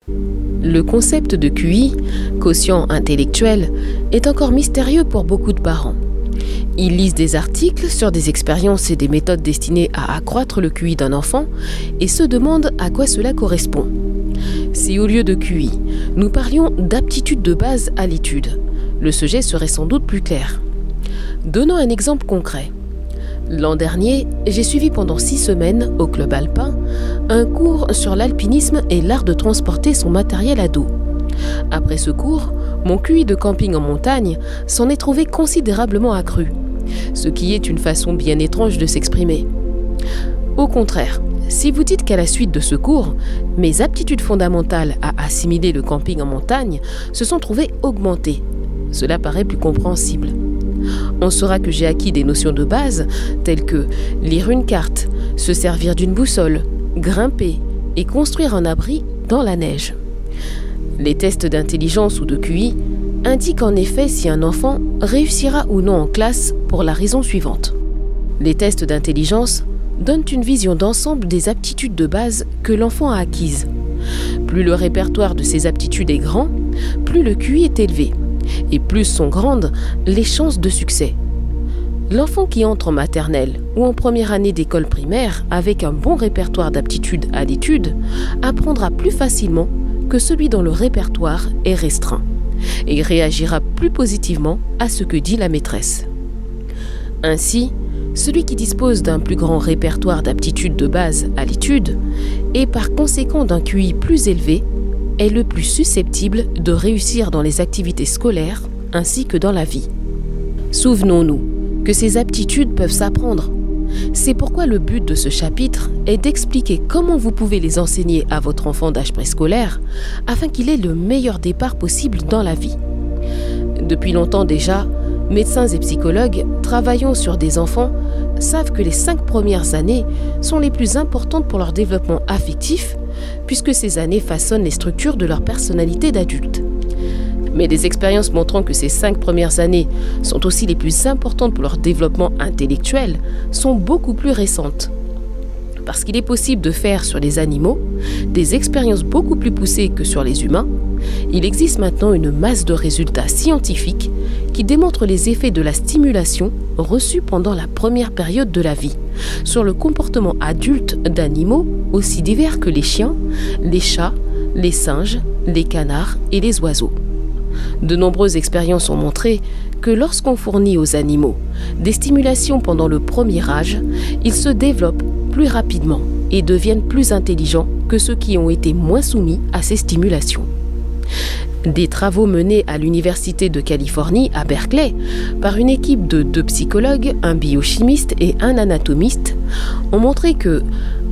Le concept de QI, quotient intellectuel, est encore mystérieux pour beaucoup de parents. Ils lisent des articles sur des expériences et des méthodes destinées à accroître le QI d'un enfant et se demandent à quoi cela correspond. Si au lieu de QI, nous parlions d'aptitude de base à l'étude, le sujet serait sans doute plus clair. Donnons un exemple concret. L'an dernier, j'ai suivi pendant 6 semaines, au Club Alpin, un cours sur l'alpinisme et l'art de transporter son matériel à dos. Après ce cours, mon QI de camping en montagne s'en est trouvé considérablement accru, ce qui est une façon bien étrange de s'exprimer. Au contraire, si vous dites qu'à la suite de ce cours, mes aptitudes fondamentales à assimiler le camping en montagne se sont trouvées augmentées, cela paraît plus compréhensible. On saura que j'ai acquis des notions de base telles que lire une carte, se servir d'une boussole, grimper et construire un abri dans la neige. Les tests d'intelligence ou de QI indiquent en effet si un enfant réussira ou non en classe pour la raison suivante. Les tests d'intelligence donnent une vision d'ensemble des aptitudes de base que l'enfant a acquises. Plus le répertoire de ses aptitudes est grand, plus le QI est élevé. Et plus sont grandes les chances de succès. L'enfant qui entre en maternelle ou en première année d'école primaire avec un bon répertoire d'aptitudes à l'étude apprendra plus facilement que celui dont le répertoire est restreint et réagira plus positivement à ce que dit la maîtresse. Ainsi, celui qui dispose d'un plus grand répertoire d'aptitudes de base à l'étude et par conséquent d'un QI plus élevé est le plus susceptible de réussir dans les activités scolaires ainsi que dans la vie. Souvenons-nous que ces aptitudes peuvent s'apprendre. C'est pourquoi le but de ce chapitre est d'expliquer comment vous pouvez les enseigner à votre enfant d'âge préscolaire afin qu'il ait le meilleur départ possible dans la vie. Depuis longtemps déjà, médecins et psychologues travaillant sur des enfants savent que les 5 premières années sont les plus importantes pour leur développement affectif puisque ces années façonnent les structures de leur personnalité d'adulte. Mais des expériences montrant que ces 5 premières années sont aussi les plus importantes pour leur développement intellectuel sont beaucoup plus récentes. Parce qu'il est possible de faire sur les animaux des expériences beaucoup plus poussées que sur les humains, il existe maintenant une masse de résultats scientifiques qui démontrent les effets de la stimulation reçue pendant la première période de la vie sur le comportement adulte d'animaux aussi divers que les chiens, les chats, les singes, les canards et les oiseaux. De nombreuses expériences ont montré que lorsqu'on fournit aux animaux des stimulations pendant le premier âge, ils se développent plus rapidement et deviennent plus intelligents que ceux qui ont été moins soumis à ces stimulations. Des travaux menés à l'Université de Californie à Berkeley par une équipe de 2 psychologues, un biochimiste et un anatomiste ont montré que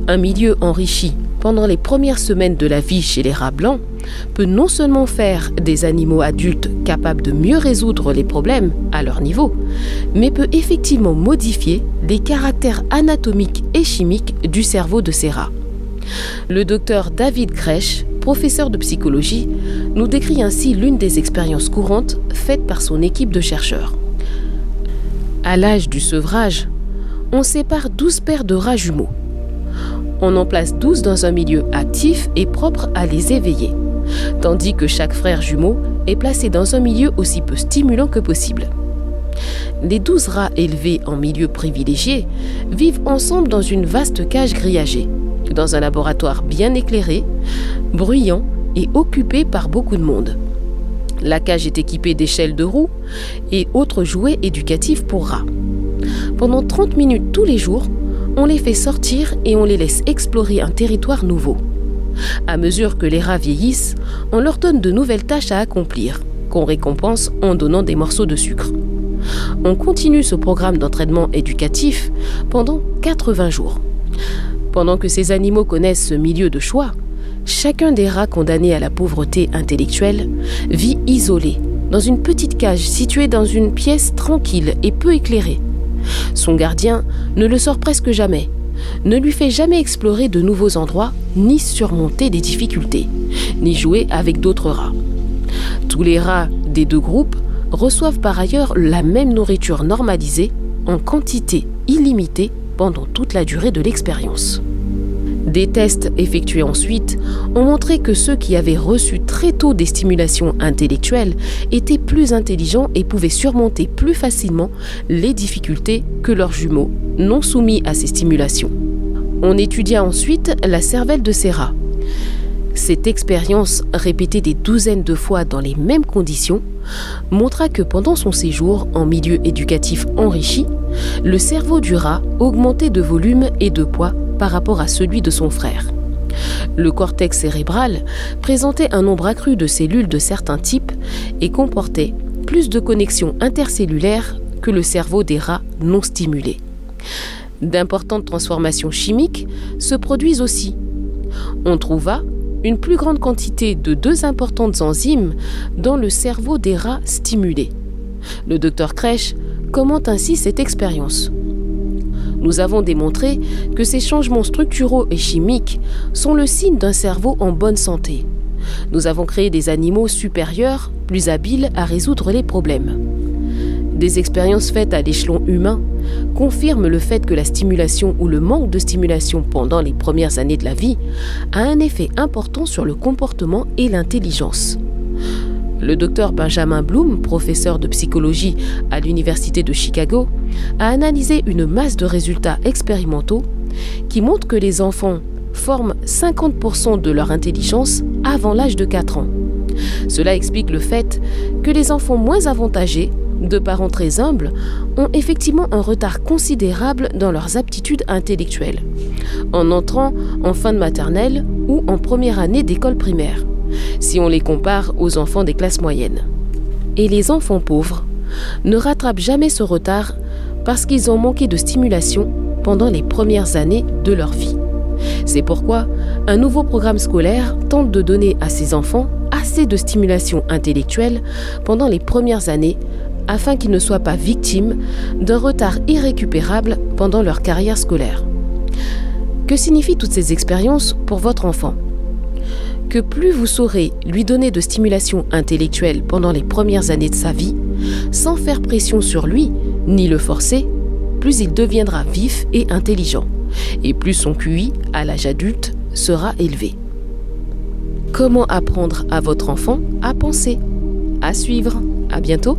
un milieu enrichi pendant les premières semaines de la vie chez les rats blancs peut non seulement faire des animaux adultes capables de mieux résoudre les problèmes à leur niveau, mais peut effectivement modifier les caractères anatomiques et chimiques du cerveau de ces rats. Le docteur David Kresch, professeur de psychologie, nous décrit ainsi l'une des expériences courantes faites par son équipe de chercheurs. À l'âge du sevrage, on sépare 12 paires de rats jumeaux. On en place 12 dans un milieu actif et propre à les éveiller, tandis que chaque frère jumeau est placé dans un milieu aussi peu stimulant que possible. Les 12 rats élevés en milieu privilégié vivent ensemble dans une vaste cage grillagée, dans un laboratoire bien éclairé, bruyant et occupé par beaucoup de monde. La cage est équipée d'échelles de roues et autres jouets éducatifs pour rats. Pendant 30 minutes tous les jours, on les fait sortir et on les laisse explorer un territoire nouveau. À mesure que les rats vieillissent, on leur donne de nouvelles tâches à accomplir, qu'on récompense en donnant des morceaux de sucre. On continue ce programme d'entraînement éducatif pendant 80 jours. Pendant que ces animaux connaissent ce milieu de choix, chacun des rats condamnés à la pauvreté intellectuelle vit isolé, dans une petite cage située dans une pièce tranquille et peu éclairée. Son gardien ne le sort presque jamais, ne lui fait jamais explorer de nouveaux endroits, ni surmonter des difficultés, ni jouer avec d'autres rats. Tous les rats des 2 groupes reçoivent par ailleurs la même nourriture normalisée en quantité illimitée pendant toute la durée de l'expérience. Des tests effectués ensuite ont montré que ceux qui avaient reçu très tôt des stimulations intellectuelles étaient plus intelligents et pouvaient surmonter plus facilement les difficultés que leurs jumeaux non soumis à ces stimulations. On étudia ensuite la cervelle de ces rats. Cette expérience, répétée des douzaines de fois dans les mêmes conditions, montra que pendant son séjour en milieu éducatif enrichi, le cerveau du rat augmentait de volume et de poids par rapport à celui de son frère. Le cortex cérébral présentait un nombre accru de cellules de certains types et comportait plus de connexions intercellulaires que le cerveau des rats non stimulés. D'importantes transformations chimiques se produisent aussi. On trouva une plus grande quantité de deux importantes enzymes dans le cerveau des rats stimulés. Le docteur Kresch commente ainsi cette expérience. Nous avons démontré que ces changements structuraux et chimiques sont le signe d'un cerveau en bonne santé. Nous avons créé des animaux supérieurs, plus habiles à résoudre les problèmes. Des expériences faites à l'échelon humain confirment le fait que la stimulation ou le manque de stimulation pendant les premières années de la vie a un effet important sur le comportement et l'intelligence. Le docteur Benjamin Bloom, professeur de psychologie à l'Université de Chicago, a analysé une masse de résultats expérimentaux qui montrent que les enfants forment 50% de leur intelligence avant l'âge de 4 ans. Cela explique le fait que les enfants moins avantagés, de parents très humbles, ont effectivement un retard considérable dans leurs aptitudes intellectuelles, en entrant en fin de maternelle ou en première année d'école primaire, si on les compare aux enfants des classes moyennes. Et les enfants pauvres ne rattrapent jamais ce retard parce qu'ils ont manqué de stimulation pendant les premières années de leur vie. C'est pourquoi un nouveau programme scolaire tente de donner à ces enfants assez de stimulation intellectuelle pendant les premières années afin qu'ils ne soient pas victimes d'un retard irrécupérable pendant leur carrière scolaire. Que signifient toutes ces expériences pour votre enfant ? Que plus vous saurez lui donner de stimulation intellectuelle pendant les premières années de sa vie, sans faire pression sur lui, ni le forcer, plus il deviendra vif et intelligent, et plus son QI, à l'âge adulte, sera élevé. Comment apprendre à votre enfant à penser ? À suivre. À bientôt.